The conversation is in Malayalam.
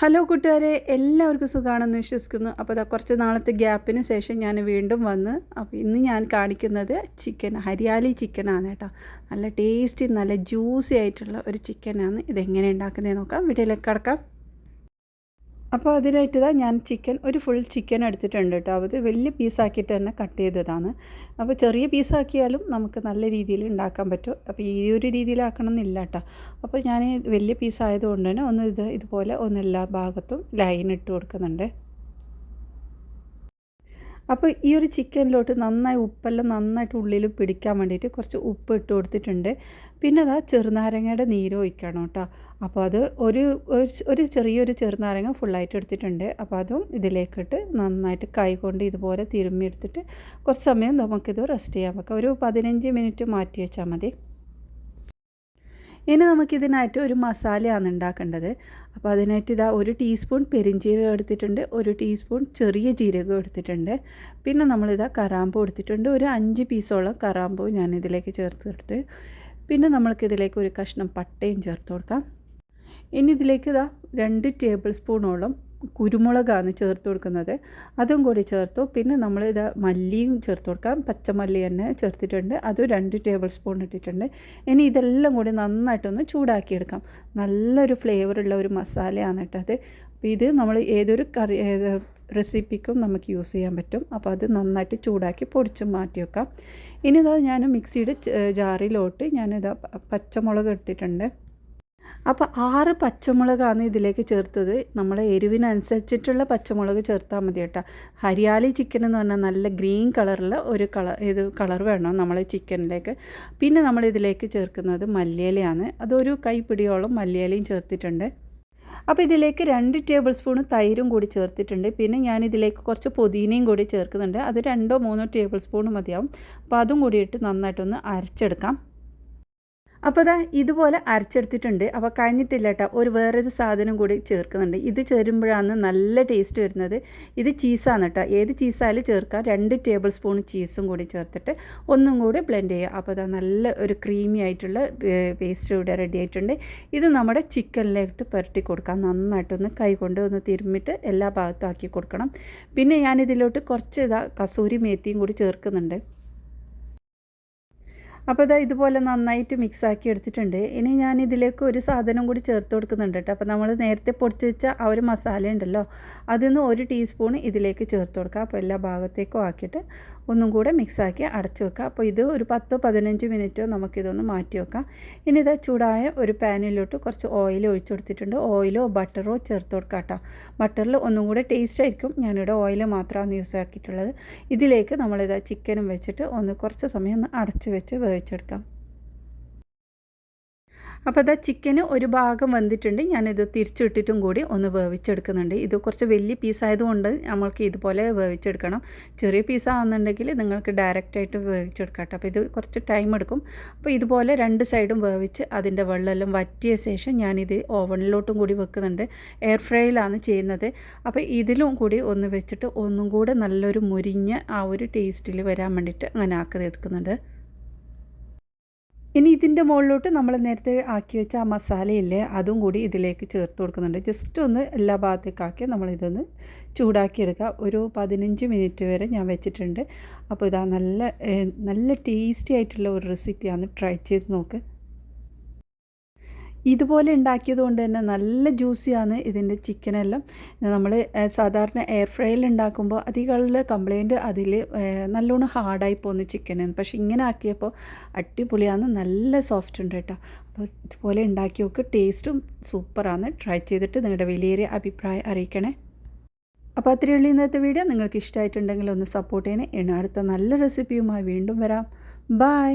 ഹലോ കൂട്ടുകാരെ, എല്ലാവർക്കും സുഖമാണെന്ന് വിശ്വസിക്കുന്നു. അപ്പോൾ അതാ കുറച്ച് നാളത്തെ ഗ്യാപ്പിന് ശേഷം ഞാൻ വീണ്ടും വന്ന്. അപ്പോൾ ഇന്ന് ഞാൻ കാണിക്കുന്നത് ഹരിയാലി ചിക്കനാണ് കേട്ടോ. നല്ല ടേസ്റ്റി, നല്ല ജ്യൂസി ആയിട്ടുള്ള ഒരു ചിക്കനാണ്. ഇതെങ്ങനെ ഉണ്ടാക്കുന്നതെന്ന് നോക്കാം. വീഡിയോയിലേക്ക് കടക്കാം. അപ്പോൾ അതിനായിട്ട് ഞാൻ ഒരു ഫുൾ ചിക്കൻ എടുത്തിട്ടുണ്ട് കേട്ടോ. അത് വലിയ പീസാക്കിയിട്ട് തന്നെ കട്ട് ചെയ്തതാണ്. അപ്പോൾ ചെറിയ പീസാക്കിയാലും നമുക്ക് നല്ല രീതിയിൽ ഉണ്ടാക്കാൻ പറ്റും. അപ്പോൾ ഈ ഒരു രീതിയിലാക്കണം എന്നില്ല കേട്ടോ. അപ്പോൾ ഞാൻ വലിയ പീസായതുകൊണ്ട് തന്നെ ഇതുപോലെ എല്ലാ ഭാഗത്തും ലൈൻ ഇട്ട് കൊടുക്കുന്നുണ്ട്. അപ്പോൾ ഈ ഒരു ചിക്കനിലോട്ട് ഉപ്പെല്ലാം നന്നായിട്ട് ഉള്ളിൽ പിടിക്കാൻ വേണ്ടിയിട്ട് കുറച്ച് ഉപ്പ് ഇട്ട് കൊടുത്തിട്ടുണ്ട്. പിന്നെ ചെറുനാരങ്ങയുടെ നീര് ഒഴിക്കണം കേട്ടോ. അപ്പോൾ അത് ഒരു ചെറിയൊരു ചെറുനാരങ്ങ ഫുള്ളായിട്ട് എടുത്തിട്ടുണ്ട്. അപ്പോൾ അതും ഇതിലേക്കിട്ട് നന്നായിട്ട് കൈ കൊണ്ട് ഇതുപോലെ തിരുമ്മി എടുത്തിട്ട് കുറച്ച് സമയം നമുക്കിത് റെസ്റ്റ് ചെയ്യാൻ വെക്കാം. ഒരു 15 മിനിറ്റ് മാറ്റി വെച്ചാൽ മതി. ഇനി നമുക്കിതിനായിട്ട് ഒരു മസാലയാണ് ഉണ്ടാക്കേണ്ടത്. അപ്പോൾ അതിനായിട്ട് ഒരു ടീസ്പൂൺ പെരിഞ്ജീരകം എടുത്തിട്ടുണ്ട്, ഒരു ടീസ്പൂൺ ചെറിയ ജീരകം എടുത്തിട്ടുണ്ട്. പിന്നെ കറാമ്പൂ എടുത്തിട്ടുണ്ട്. ഒരു 5 പീസോളം കറാമ്പൂ ഞാനിതിലേക്ക് ചേർത്തെടുത്ത്. പിന്നെ നമ്മൾക്കിതിലേക്ക് ഒരു കഷ്ണം പട്ടയും ചേർത്ത് കൊടുക്കാം. ഇനി ഇതിലേക്ക് 2 ടേബിൾ സ്പൂണോളം കുരുമുളകാണ് ചേർത്ത് കൊടുക്കുന്നത്. അതും കൂടി ചേർത്തു. പിന്നെ മല്ലിയും ചേർത്ത് കൊടുക്കാം. പച്ചമല്ലി തന്നെ ചേർത്തിട്ടുണ്ട്. അത് 2 ടേബിൾ സ്പൂൺ ഇട്ടിട്ടുണ്ട്. ഇനി ഇതെല്ലാം കൂടി നന്നായിട്ടൊന്ന് ചൂടാക്കിയെടുക്കാം. നല്ലൊരു ഫ്ലേവറുള്ള ഒരു മസാലയാണ് കേട്ടോ അത്. അപ്പോൾ ഇത് നമ്മൾ ഏതൊരു റെസിപ്പിക്കും നമുക്ക് യൂസ് ചെയ്യാൻ പറ്റും. അപ്പോൾ അത് നന്നായിട്ട് ചൂടാക്കി പൊടിച്ച് മാറ്റി വെക്കാം. ഇനി ഞാൻ മിക്സിയുടെ ജാറിലോട്ട് പച്ചമുളക് ഇട്ടിട്ടുണ്ട്. അപ്പോൾ 6 പച്ചമുളകാണ് ഇതിലേക്ക് ചേർത്തത്. നമ്മളെ എരിവിനനുസരിച്ചിട്ടുള്ള പച്ചമുളക് ചേർത്താൽ മതി കേട്ടോ. ഹരിയാലി ചിക്കൻ എന്ന് പറഞ്ഞാൽ നല്ല ഗ്രീൻ കളറുള്ള ഒരു കളർ വേണം നമ്മളെ ചിക്കനിലേക്ക്. പിന്നെ നമ്മളിതിലേക്ക് ചേർക്കുന്നത് മല്ലിയിലയാണ്. അതൊരു കൈപ്പിടിയോളം മല്ലിയിലയും ചേർത്തിട്ടുണ്ട്. അപ്പോൾ ഇതിലേക്ക് 2 ടേബിൾ സ്പൂൺ തൈരും കൂടി ചേർത്തിട്ടുണ്ട്. പിന്നെ ഞാനിതിലേക്ക് കുറച്ച് പുതിനയും കൂടി ചേർക്കുന്നുണ്ട്. അത് 2-3 ടേബിൾ സ്പൂൺ മതിയാവും. അപ്പോൾ അതും കൂടിയിട്ട് നന്നായിട്ടൊന്ന് അരച്ചെടുക്കാം. അപ്പോൾ ഇതുപോലെ അരച്ചെടുത്തിട്ടുണ്ട്. അപ്പോൾ കഴിഞ്ഞിട്ടില്ല കേട്ടോ, വേറൊരു സാധനം കൂടി ചേർക്കുന്നുണ്ട്. ഇത് ചേരുമ്പോഴാണ് നല്ല ടേസ്റ്റ് വരുന്നത്. ഇത് ചീസാണ് കേട്ടോ. ഏത് ചീസായാലും ചേർക്കാം. 2 ടേബിൾ സ്പൂൺ ചീസും കൂടി ചേർത്തിട്ട് ഒന്നും കൂടി ബ്ലെൻഡ് ചെയ്യുക. അപ്പോൾ നല്ല ഒരു ക്രീമി ആയിട്ടുള്ള പേസ്റ്റ് ഇവിടെ റെഡി ആയിട്ടുണ്ട്. ഇത് നമ്മുടെ ചിക്കനിലേക്ക് പുരട്ടി കൊടുക്കാം. നന്നായിട്ടൊന്ന് കൈ കൊണ്ട് ഒന്ന് തിരുമ്മിട്ട് എല്ലാ ഭാഗത്തും ആക്കി കൊടുക്കണം. പിന്നെ ഞാനിതിലോട്ട് കുറച്ച് കസൂരി മേത്തിയും കൂടി ചേർക്കുന്നുണ്ട്. അപ്പോൾ ഇതുപോലെ നന്നായിട്ട് മിക്സാക്കി എടുത്തിട്ടുണ്ട്. ഇനി ഞാനിതിലേക്ക് ഒരു സാധനം കൂടി ചേർത്ത് കൊടുക്കുന്നുണ്ട് കേട്ടോ. അപ്പോൾ നമ്മൾ നേരത്തെ പൊടിച്ച് വെച്ച ആ ഒരു മസാല ഉണ്ടല്ലോ, അതിന്ന് 1 ടീസ്പൂൺ ഇതിലേക്ക് ചേർത്ത് കൊടുക്കുക. അപ്പോൾ എല്ലാ ഭാഗത്തേക്കും ആക്കിയിട്ട് ഒന്നും കൂടെ മിക്സാക്കി അടച്ചു വെക്കുക. അപ്പോൾ ഇത് ഒരു 10-15 മിനിറ്റ് നമുക്കിതൊന്ന് മാറ്റി വെക്കാം. ഇനി ചൂടായ ഒരു പാനിലോട്ട് കുറച്ച് ഓയിൽ ഒഴിച്ചു കൊടുത്തിട്ടുണ്ട്. ഓയിലോ ബട്ടറോ ചേർത്ത് കൊടുക്കാം കേട്ടോ. ബട്ടറിൽ ഒന്നും കൂടെ ടേസ്റ്റ് ആയിരിക്കും. ഞാനിവിടെ ഓയിൽ മാത്രമാണ് യൂസ് ആക്കിയിട്ടുള്ളത്. ഇതിലേക്ക് ചിക്കനും വെച്ചിട്ട് കുറച്ച് സമയം ഒന്ന് അടച്ച് വെച്ച് വേവിച്ചെടുക്കാം. അപ്പോൾ ചിക്കന് ഒരു ഭാഗം വെന്തിട്ടുണ്ട്. ഞാനിത് തിരിച്ചിട്ടിട്ടും കൂടി ഒന്ന് വേവിച്ചെടുക്കുന്നുണ്ട്. ഇത് കുറച്ച് വലിയ പീസായതുകൊണ്ട് നമ്മൾക്ക് ഇതുപോലെ വേവിച്ചെടുക്കണം. ചെറിയ പീസാണെന്നുണ്ടെങ്കിൽ നിങ്ങൾക്ക് ഡയറക്റ്റായിട്ട് വേവിച്ചെടുക്കാം കേട്ടോ. അപ്പോൾ ഇത് കുറച്ച് ടൈം എടുക്കും. അപ്പോൾ ഇതുപോലെ 2 സൈഡും വേവിച്ച് അതിൻ്റെ വെള്ളമെല്ലാം വറ്റിയ ശേഷം ഞാനിത് ഓവനിലോട്ടും കൂടി വെക്കുന്നുണ്ട്. എയർ ഫ്രൈയിലാണ് ചെയ്യുന്നത്. അപ്പോൾ ഇതിലും കൂടി ഒന്ന് വെച്ചിട്ട് ഒന്നും കൂടെ നല്ലൊരു മുരിഞ്ഞ ആ ഒരു ടേസ്റ്റിൽ വരാൻ വേണ്ടിയിട്ട് അങ്ങനെ എടുക്കുന്നുണ്ട്. ഇനി ഇതിൻ്റെ മുകളിലോട്ട് നമ്മൾ നേരത്തെ ആക്കി വെച്ച ആ മസാലയില്ലേ, അതും കൂടി ഇതിലേക്ക് ചേർത്ത് കൊടുക്കുന്നുണ്ട്. ജസ്റ്റ് ഒന്ന് എല്ലാ ഭാഗത്തേക്കാക്കി നമ്മളിതൊന്ന് ചൂടാക്കിയെടുക്കുക. ഒരു 15 മിനിറ്റ് വരെ ഞാൻ വെച്ചിട്ടുണ്ട്. അപ്പോൾ നല്ല ടേസ്റ്റി ആയിട്ടുള്ള ഒരു റെസിപ്പിയാണ്. ട്രൈ ചെയ്ത് നോക്ക്. ഇതുപോലെ ഉണ്ടാക്കിയത് കൊണ്ട് തന്നെ നല്ല ജ്യൂസിയാണ് ഇതിൻ്റെ ചിക്കനെല്ലാം. നമ്മൾ സാധാരണ എയർ ഫ്രൈയിൽ ഉണ്ടാക്കുമ്പോൾ അധികമുള്ള കംപ്ലൈൻറ്റ് അതിൽ നല്ലോണം ഹാർഡായി പോകുന്ന ചിക്കനാണ്. പക്ഷേ ഇങ്ങനെ ആക്കിയപ്പോൾ അടിപൊളിയാണ്, നല്ല സോഫ്റ്റ് ഉണ്ട് കേട്ടോ. അപ്പോൾ ഇതുപോലെ ഉണ്ടാക്കി നോക്ക്. ടേസ്റ്റും സൂപ്പറാണ്. ട്രൈ ചെയ്തിട്ട് നിങ്ങളുടെ വലിയൊരു അഭിപ്രായം അറിയിക്കണേ. അപ്പോൾ അത്രയേ ഉള്ളൂ ഇന്നത്തെ വീഡിയോ. നിങ്ങൾക്ക് ഇഷ്ടമായിട്ടുണ്ടെങ്കിൽ ഒന്ന് സപ്പോർട്ട് ചെയ്യണേ. അടുത്ത നല്ല റെസിപ്പിയുമായി വീണ്ടും വരാം. ബൈ.